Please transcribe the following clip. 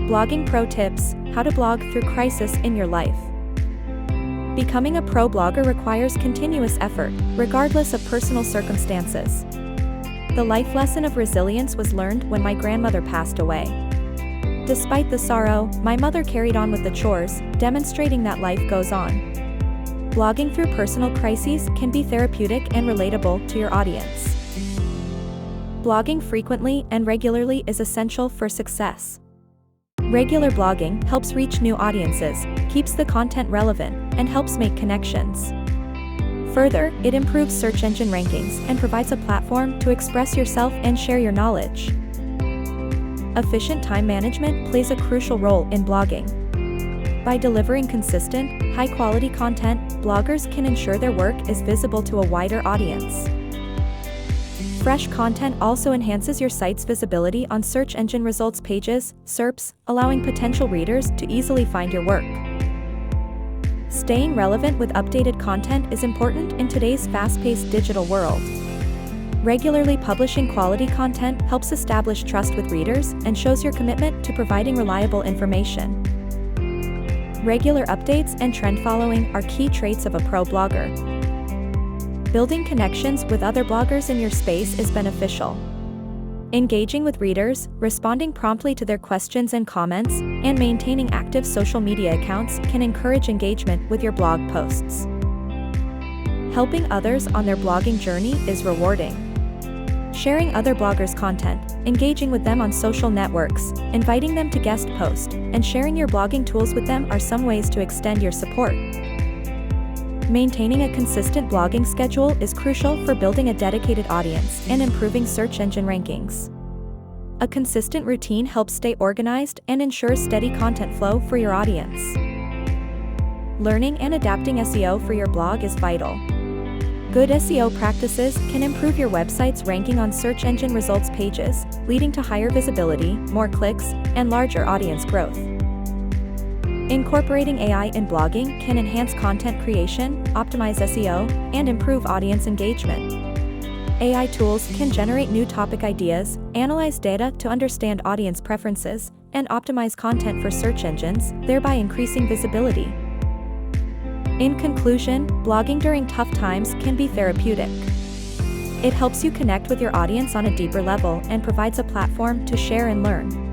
Blogging Pro Tips: How to blog through crisis in your life. Becoming a pro blogger requires continuous effort, regardless of personal circumstances. The life lesson of resilience was learned when my grandmother passed away. Despite the sorrow, my mother carried on with the chores, demonstrating that life goes on. Blogging through personal crises can be therapeutic and relatable to your audience. Blogging frequently and regularly is essential for success. Regular blogging helps reach new audiences, keeps the content relevant, and helps make connections. Further, it improves search engine rankings and provides a platform to express yourself and share your knowledge. Efficient time management plays a crucial role in blogging. By delivering consistent, high-quality content, bloggers can ensure their work is visible to a wider audience. Fresh content also enhances your site's visibility on search engine results pages, SERPs, allowing potential readers to easily find your work. Staying relevant with updated content is important in today's fast-paced digital world. Regularly publishing quality content helps establish trust with readers and shows your commitment to providing reliable information. Regular updates and trend following are key traits of a pro blogger. Building connections with other bloggers in your space is beneficial. Engaging with readers, responding promptly to their questions and comments, and maintaining active social media accounts can encourage engagement with your blog posts. Helping others on their blogging journey is rewarding. Sharing other bloggers' content, engaging with them on social networks, inviting them to guest post, and sharing your blogging tools with them are some ways to extend your support. Maintaining a consistent blogging schedule is crucial for building a dedicated audience and improving search engine rankings. A consistent routine helps stay organized and ensures steady content flow for your audience. Learning and adapting SEO for your blog is vital. Good SEO practices can improve your website's ranking on search engine results pages, leading to higher visibility, more clicks, and larger audience growth. Incorporating AI in blogging can enhance content creation, optimize SEO, and improve audience engagement. AI tools can generate new topic ideas, analyze data to understand audience preferences, and optimize content for search engines, thereby increasing visibility. In conclusion, blogging during tough times can be therapeutic. It helps you connect with your audience on a deeper level and provides a platform to share and learn.